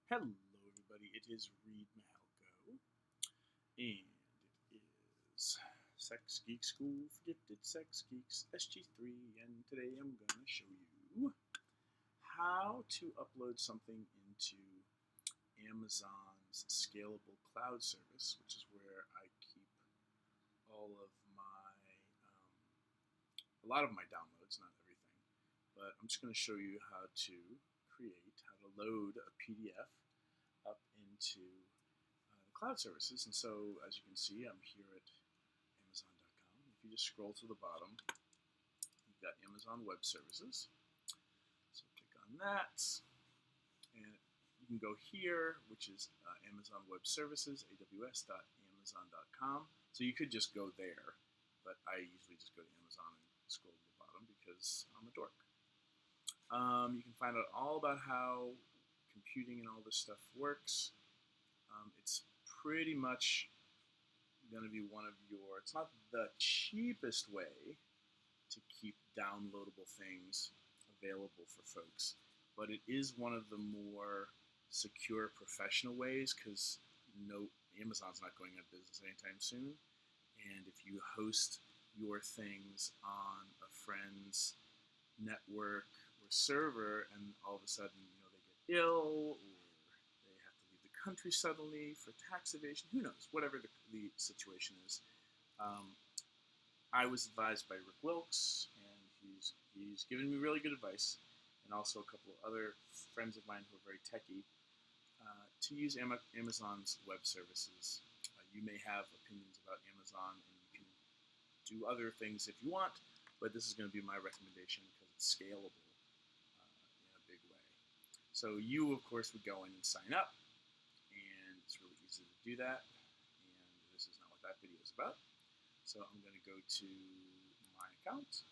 Hello, everybody. It is Reed Mahalko, and it is Sex Geek School for Gifted Sex Geeks SG3, and today I'm going to show you how to upload something into Amazon's scalable cloud service, which is where I keep all of my, a lot of my downloads, not everything, but I'm just going to show you how to load a PDF up into the cloud services. And so, as you can see, I'm here at Amazon.com. If you just scroll to the bottom, you've got Amazon Web Services. So click on that, and you can go here, which is Amazon Web Services, aws.amazon.com. So you could just go there, but I usually just go to Amazon and scroll to the bottom because I'm a dork. You can find out all about how computing and all this stuff works. It's pretty much going to be it's not the cheapest way to keep downloadable things available for folks, but it is one of the more secure professional ways because Amazon's not going out of business anytime soon. And if you host your things on a friend's network or server and all of a sudden they get ill, or they have to leave the country suddenly for tax evasion, who knows, whatever the situation is. I was advised by Rick Wilkes, and he's given me really good advice, and also a couple of other friends of mine who are very techy, to use Amazon's web services. You may have opinions about Amazon, and you can do other things if you want, but this is going to be my recommendation because it's scalable in a big way. So you, of course, would go in and sign up, and it's really easy to do that, and this is not what that video is about. So I'm going to go to my account,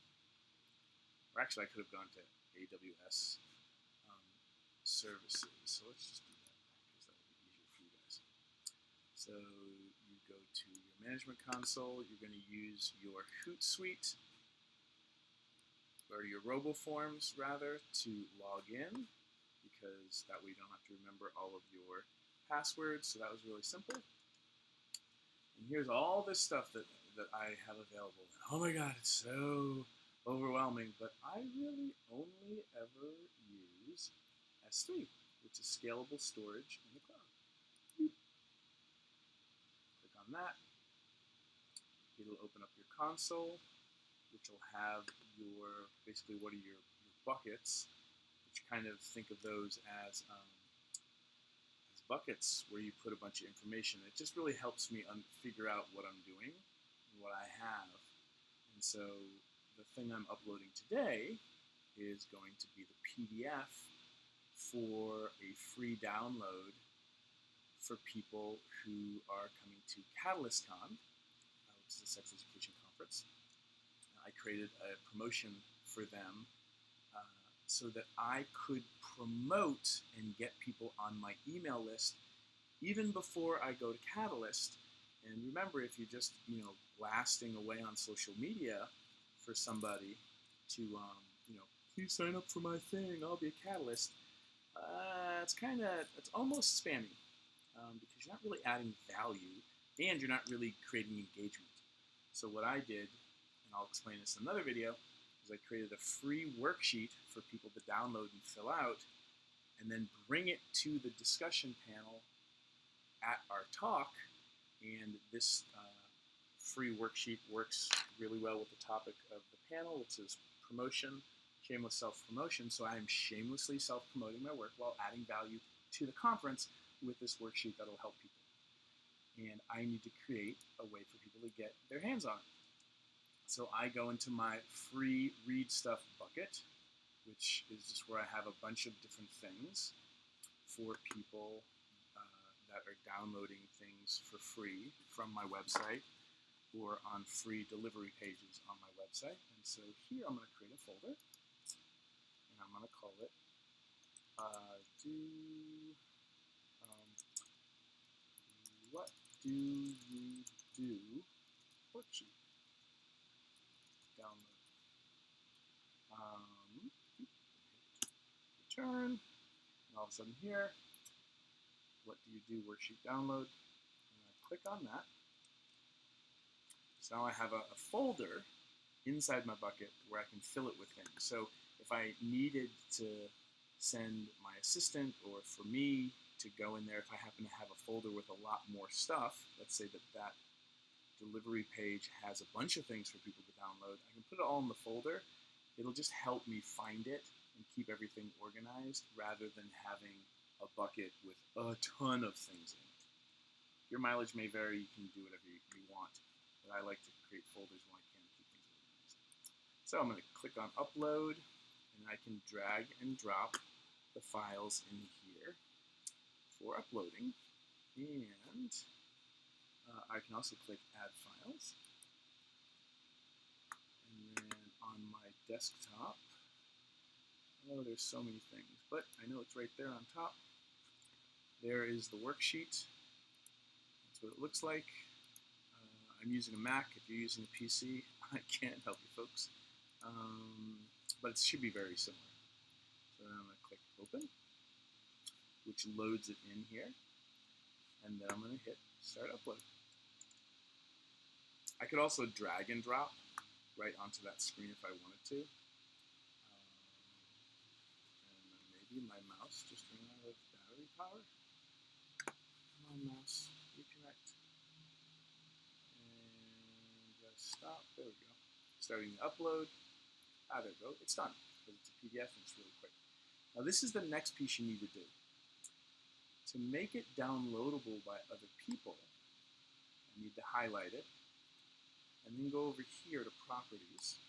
or actually I could have gone to AWS services, so let's just do that because that would be easier for you guys. So you go to your management console, you're going to use your Hootsuite, or your RoboForms rather, to log in, because that way you don't have to remember all of your passwords. So that was really simple. And here's all this stuff that I have available. Oh my god, it's so overwhelming, but I really only ever use S3, which is scalable storage in the cloud. Click on that. It'll open up your console, which will have basically what are your buckets, which kind of think of those as buckets where you put a bunch of information. It just really helps me figure out what I'm doing and what I have. And so the thing I'm uploading today is going to be the PDF for a free download for people who are coming to CatalystCon, which is a sex education conference. I created a promotion for them so that I could promote and get people on my email list even before I go to Catalyst. And remember, if you're just blasting away on social media for somebody to please sign up for my thing, I'll be a Catalyst, it's almost spammy because you're not really adding value and you're not really creating engagement. So what I did, and I'll explain this in another video, is I created a free worksheet for people to download and fill out, and then bring it to the discussion panel at our talk. And this free worksheet works really well with the topic of the panel, which is promotion, shameless self-promotion. So I am shamelessly self-promoting my work while adding value to the conference with this worksheet that will help people. And I need to create a way for people to get their hands on it. So I go into my free read stuff bucket, which is just where I have a bunch of different things for people that are downloading things for free from my website or on free delivery pages on my website. And so here I'm going to create a folder, and I'm going to call it What Do You Do worksheet. Download. Return, and all of a sudden here what do you do, worksheet download, and I click on that. So now I have a folder inside my bucket where I can fill it with things. So if I needed to send my assistant or for me to go in there, if I happen to have a folder with a lot more stuff, let's say that that delivery page has a bunch of things for people to download, I can put it all in the folder. It'll just help me find it and keep everything organized rather than having a bucket with a ton of things in it. Your mileage may vary, you can do whatever you want, but I like to create folders when I can keep things organized. So I'm going to click on upload, and I can drag and drop the files in here for uploading, and I can also click add files, and then on my desktop, oh, there's so many things, but I know it's right there on top. There is the worksheet. That's what it looks like. I'm using a Mac. If you're using a PC, I can't help you folks, but it should be very similar. So then I'm going to click open, which loads it in here, and then I'm going to hit start upload. I could also drag and drop right onto that screen if I wanted to. And then maybe my mouse just ran out of battery power. Come on, mouse, reconnect. And just stop. There we go. Starting to upload. There we go. It's done because it's a PDF and it's really quick. Now this is the next piece you need to do. To make it downloadable by other people, I need to highlight it and then go over here to properties,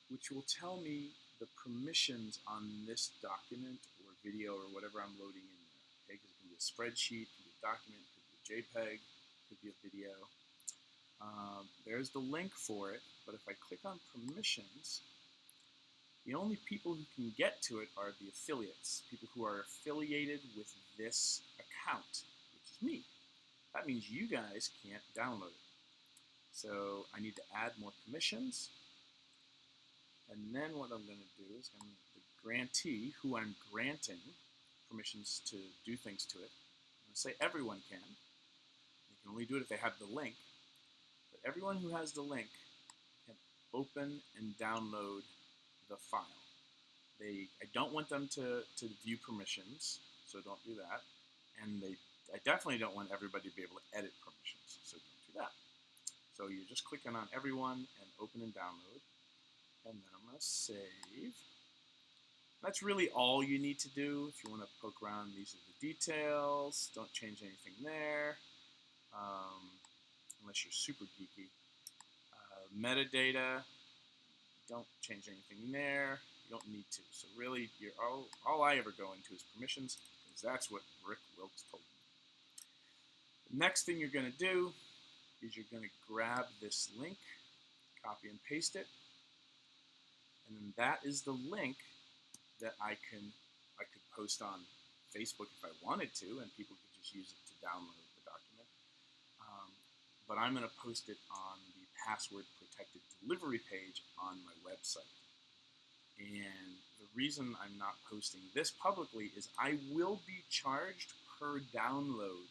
which will tell me the permissions on this document or video or whatever I'm loading in there. Okay, because it can be a spreadsheet, it can be a document, it could be a JPEG, it could be a video. There's the link for it, but if I click on permissions, the only people who can get to it are the affiliates, people who are affiliated with this account, which is me. That means you guys can't download it. So I need to add more permissions. And then what I'm going to do is the grantee, who I'm granting permissions to do things to it, I'm going to say everyone can. They can only do it if they have the link. But everyone who has the link can open and download the file. I don't want them to view permissions, so don't do that. And I definitely don't want everybody to be able to edit permissions, so don't do that. So you're just clicking on everyone and open and download. And then I'm going to save. That's really all you need to do. If you want to poke around, these are the details. Don't change anything there, unless you're super geeky. Metadata, don't change anything there. You don't need to. So really, all I ever go into is permissions, because that's what Rick Wilkes told me. The next thing you're going to do is you're going to grab this link, copy and paste it, and then that is the link that I could post on Facebook if I wanted to, and people could just use it to download the document. But I'm going to post it on the password protected delivery page on my website. And the reason I'm not posting this publicly is I will be charged per download,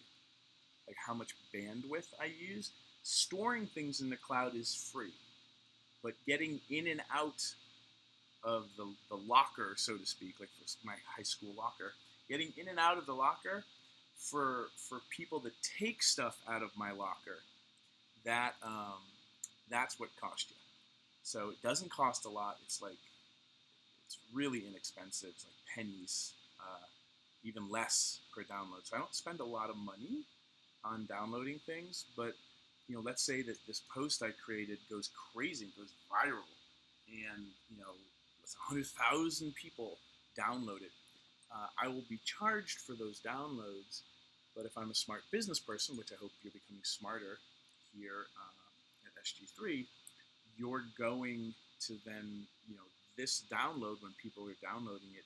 like how much bandwidth I use. Storing things in the cloud is free, but getting in and out of the locker, so to speak, like my high school locker, getting in and out of the locker for people to take stuff out of my locker, that's what cost you. So it doesn't cost a lot. It's really inexpensive. It's like pennies, even less per download. So I don't spend a lot of money on downloading things, but let's say that this post I created goes crazy, goes viral, and 100,000 people download it. I will be charged for those downloads, but if I'm a smart business person, which I hope you're becoming smarter here at SG3, you're going to then, this download, when people are downloading it,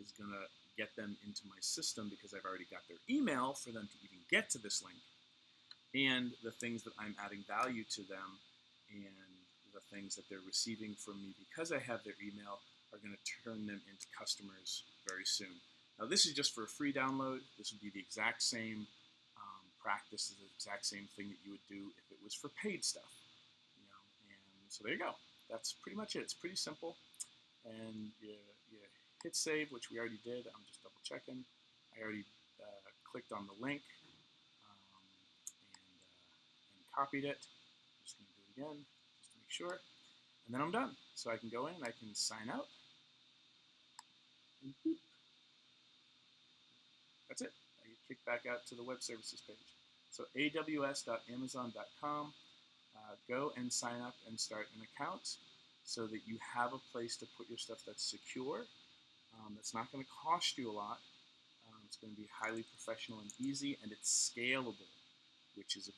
is going to get them into my system because I've already got their email for them to even get to this link. And the things that I'm adding value to them and the things that they're receiving from me because I have their email are going to turn them into customers very soon. Now this is just for a free download. This would be the exact same practice, the exact same thing that you would do if it was for paid stuff. And so there you go. That's pretty much it. It's pretty simple. And you hit save, which we already did. I'm just double checking. I already clicked on the link and copied it. I'm just going to do it again just to make sure. And then I'm done. So I can go in and I can sign out. And boop. That's it. I get kicked back out to the web services page. So aws.amazon.com. Go and sign up and start an account so that you have a place to put your stuff that's secure, that's not going to cost you a lot. It's going to be highly professional and easy, and it's scalable, which is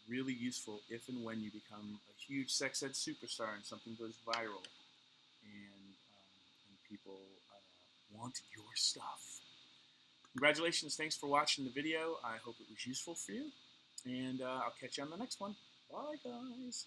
really useful if and when you become a huge sex ed superstar and something goes viral and people want your stuff. Congratulations. Thanks for watching the video. I hope it was useful for you, and I'll catch you on the next one. Bye, guys.